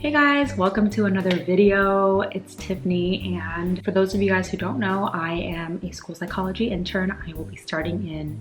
Hey guys, welcome to another video. It's Tiffany, and for those of you guys who don't know, I am a school psychology intern. I will be starting in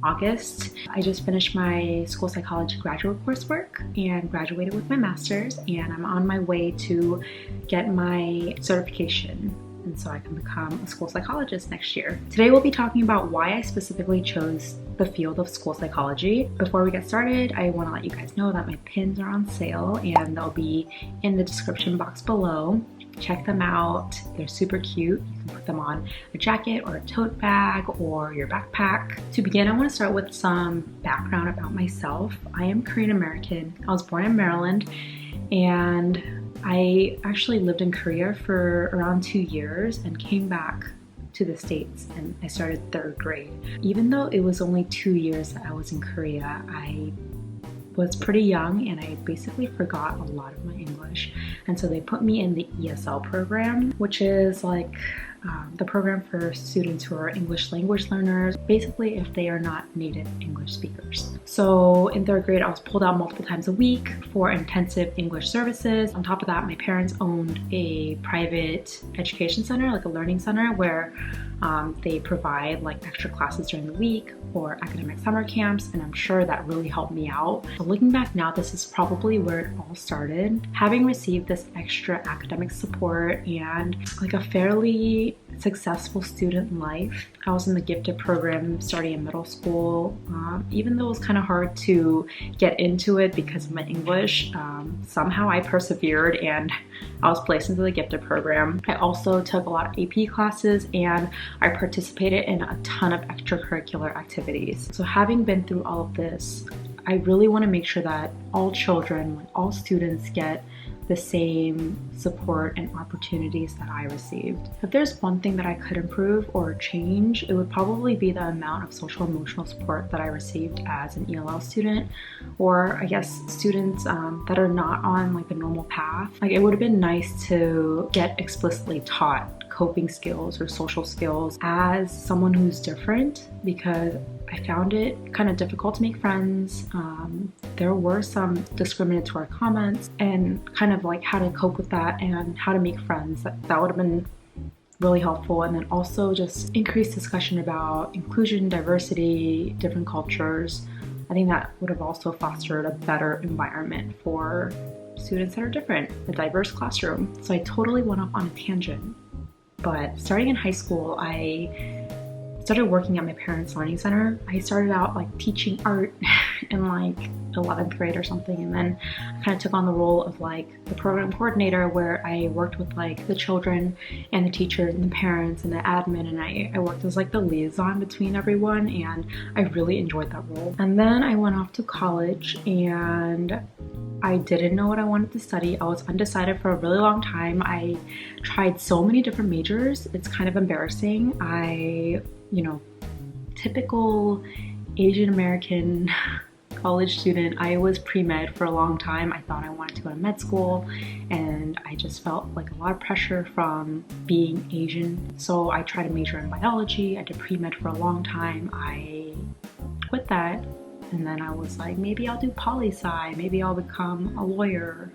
August. I just finished my school psychology graduate coursework and graduated with my master's, and I'm on my way to get my certification, and so I can become a school psychologist next year. Today we'll be talking about why I specifically chose the field of school psychology. Before we get started, I want to let you guys know that my pins are on sale and they'll be in the description box below. Check them out. They're super cute. You can put them on a jacket or a tote bag or your backpack. To begin, I want to start with some background about myself. I am Korean American. I was born in Maryland, and I actually lived in Korea for around 2 years and came back to the States, and I started 3rd grade. Even though it was only 2 years that I was in Korea, I was pretty young and I basically forgot a lot of my English. And so they put me in the ESL program, which is like the program for students who are English language learners, basically if they are not native English speakers. So in 3rd grade, I was pulled out multiple times a week for intensive English services. On top of that, my parents owned a private education center, like a learning center, where they provide like extra classes during the week or academic summer camps, and I'm sure that really helped me out. So looking back now, this is probably where it all started. Having received this extra academic support and like a fairly successful student life, I was in the gifted program starting in middle school. Even though it was kind of hard to get into it because of my English, somehow I persevered and I was placed into the gifted program. I also took a lot of AP classes and I participated in a ton of extracurricular activities. So having been through all of this, I really want to make sure that all children, all students get the same support and opportunities that I received. If there's one thing that I could improve or change, it would probably be the amount of social emotional support that I received as an ELL student, or I guess students that are not on like the normal path. Like, it would have been nice to get explicitly taught coping skills or social skills as someone who's different, because I found it kind of difficult to make friends. There were some discriminatory comments, and kind of like how to cope with that and how to make friends. That would have been really helpful. And then also just increased discussion about inclusion, diversity, different cultures. I think that would have also fostered a better environment for students that are different, a diverse classroom. So I totally went off on a tangent. But starting in high school, I started working at my parents' learning center. I started out like teaching art in like 11th grade or something, and then I kind of took on the role of like the program coordinator, where I worked with like the children and the teachers and the parents and the admin, and I worked as like the liaison between everyone, and I really enjoyed that role. And then I went off to college and I didn't know what I wanted to study. I was undecided for a really long time. I tried so many different majors. It's kind of embarrassing. Typical Asian American college student, I was pre-med for a long time. I thought I wanted to go to med school, and I just felt like a lot of pressure from being Asian. So I tried to major in biology. I did pre-med for a long time. I quit that, and then I was like, maybe I'll do poli-sci, maybe I'll become a lawyer,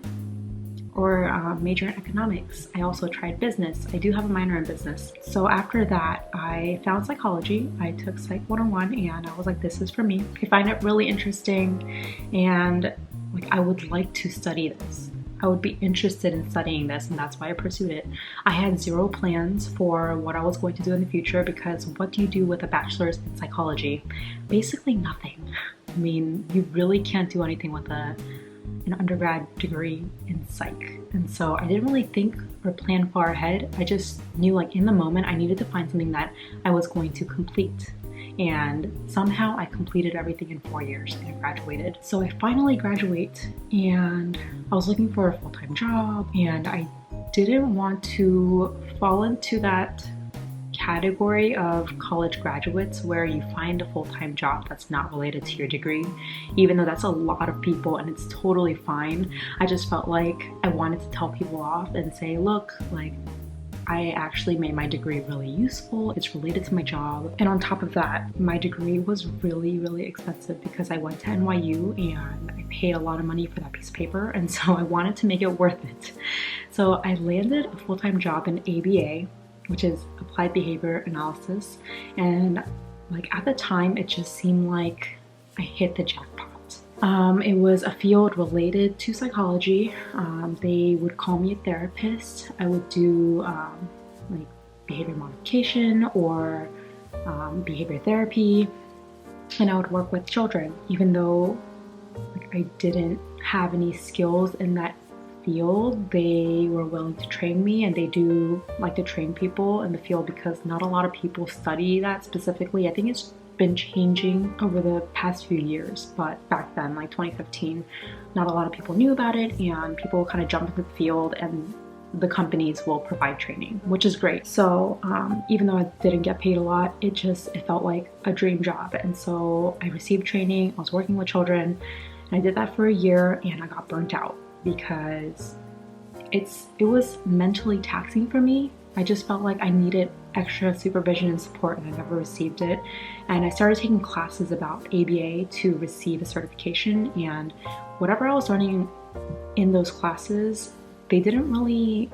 or major in economics. I also tried business. I do have a minor in business. So after that, I found psychology. I took Psych 101 and I was like, this is for me. I find it really interesting, and like I would like to study this. I would be interested in studying this, and that's why I pursued it. I had zero plans for what I was going to do in the future, because what do you do with a bachelor's in psychology? Basically nothing. I mean, you really can't do anything with an undergrad degree in psych. And so I didn't really think or plan far ahead. I just knew like in the moment I needed to find something that I was going to complete. And somehow I completed everything in 4 years and I graduated. So I finally graduate, and I was looking for a full-time job, and I didn't want to fall into that category of college graduates where you find a full-time job that's not related to your degree, even though that's a lot of people and it's totally fine. I just felt like I wanted to tell people off and say, look, like, I actually made my degree really useful. It's related to my job. And on top of that, my degree was really, really expensive because I went to NYU and I paid a lot of money for that piece of paper. And so I wanted to make it worth it. So I landed a full-time job in ABA, which is Applied Behavior Analysis. And like at the time, it just seemed like I hit the jackpot. It was a field related to psychology. They would call me a therapist. I would do like behavior modification or behavior therapy, and I would work with children. Even though like I didn't have any skills in that field, they were willing to train me, and they do like to train people in the field because not a lot of people study that specifically. I think it's been changing over the past few years, but back then, like 2015, not a lot of people knew about it, and people kind of jumped into the field, and the companies will provide training, which is great. So even though I didn't get paid a lot, it felt like a dream job. And so I received training, I was working with children, and I did that for a year, and I got burnt out because it was mentally taxing for me. I just felt like I needed extra supervision and support, and I never received it. And I started taking classes about ABA to receive a certification, and whatever I was learning in those classes, they didn't really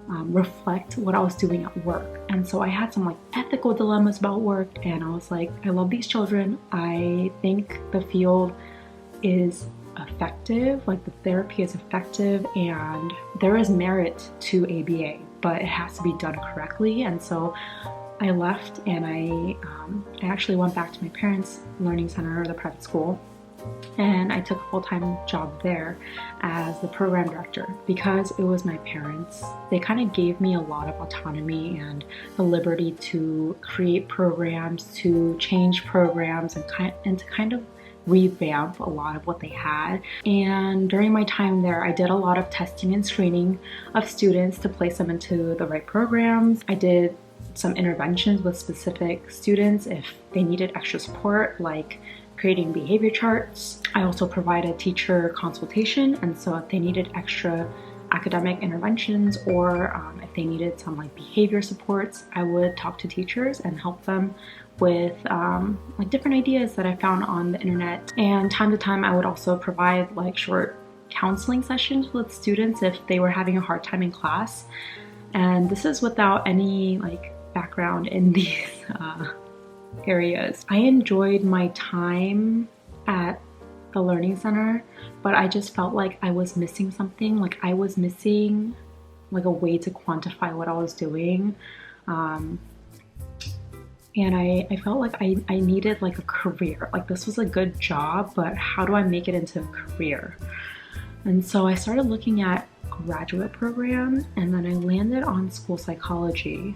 reflect what I was doing at work. And so I had some like ethical dilemmas about work, and I was like, I love these children. I think the field is effective, like the therapy is effective, and there is merit to ABA, but it has to be done correctly. And so I left, and I actually went back to my parents' learning center, or the private school, and I took a full-time job there as the program director. Because it was my parents, they kind of gave me a lot of autonomy and the liberty to create programs, to change programs, and to kind of revamp a lot of what they had. And during my time there, I did a lot of testing and screening of students to place them into the right programs. I did some interventions with specific students if they needed extra support, like creating behavior charts. I also provided teacher consultation, and so if they needed extra academic interventions, or if they needed some like behavior supports, I would talk to teachers and help them with like different ideas that I found on the internet. And time to time, I would also provide like short counseling sessions with students if they were having a hard time in class. And this is without any like background in these areas. I enjoyed my time at the learning center, but I just felt like I was missing something. Like I was missing like a way to quantify what I was doing. And I felt like I needed like a career. Like this was a good job, but how do I make it into a career? And so I started looking at graduate programs, and then I landed on school psychology.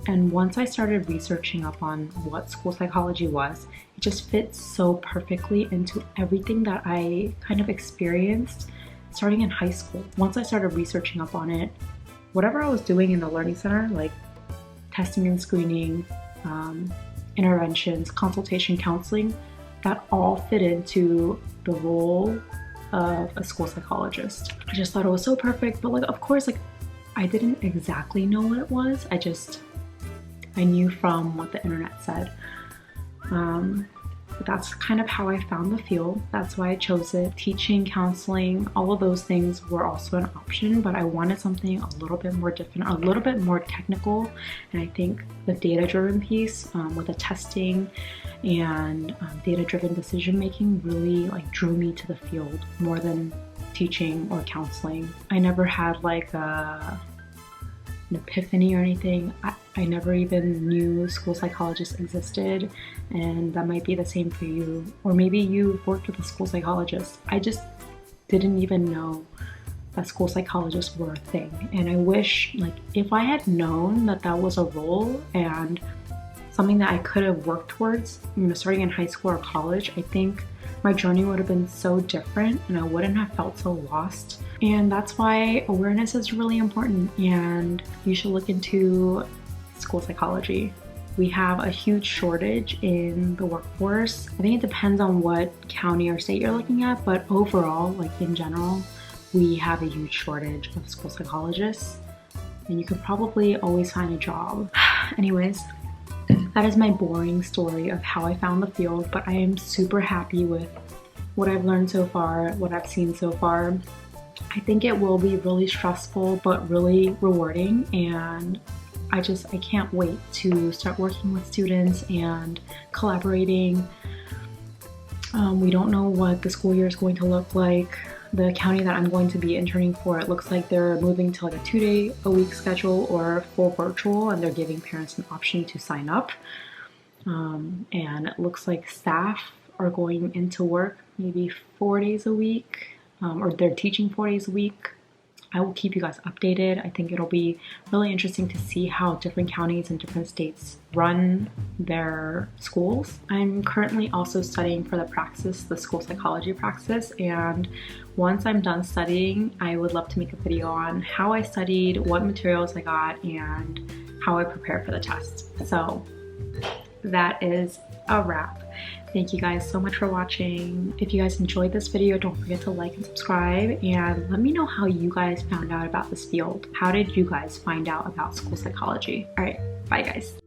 And once I started researching up on what school psychology was, it just fits so perfectly into everything that I kind of experienced starting in high school. Once I started researching up on it, whatever I was doing in the learning center, like testing and screening, interventions, consultation, counseling, that all fit into the role of a school psychologist. I just thought it was so perfect, but like, of course, like I didn't exactly know what it was. I knew from what the internet said. But that's kind of how I found the field. That's why I chose it. Teaching, counseling, all of those things were also an option, but I wanted something a little bit more different, a little bit more technical. And I think the data-driven piece with the testing and data-driven decision-making really like drew me to the field more than teaching or counseling. I never had like an epiphany or anything. I never even knew school psychologists existed, and that might be the same for you. Or maybe you've worked with a school psychologist. I just didn't even know that school psychologists were a thing. And I wish, like, if I had known that that was a role and something that I could have worked towards, you know, starting in high school or college, I think my journey would have been so different and I wouldn't have felt so lost. And that's why awareness is really important, and you should look into school psychology. We have a huge shortage in the workforce. I think it depends on what county or state you're looking at, but overall, like in general, we have a huge shortage of school psychologists. and you could probably always find a job. Anyways, that is my boring story of how I found the field, but I am super happy with what I've learned so far, what I've seen so far. I think it will be really stressful, but really rewarding, and I can't wait to start working with students and collaborating. We don't know what the school year is going to look like. The county that I'm going to be interning for, it looks like they're moving to like a 2-day-a-week schedule or full virtual, and they're giving parents an option to sign up. And it looks like staff are going into work maybe 4 days a week, or they're teaching 4 days a week. I will keep you guys updated. I think it'll be really interesting to see how different counties and different states run their schools. I'm currently also studying for the praxis, the school psychology praxis, and once I'm done studying, I would love to make a video on how I studied, what materials I got, and how I prepared for the test. So that is a wrap. Thank you guys so much for watching. If you guys enjoyed this video, don't forget to like and subscribe, and let me know how you guys found out about this field. How did you guys find out about school psychology? All right, bye guys.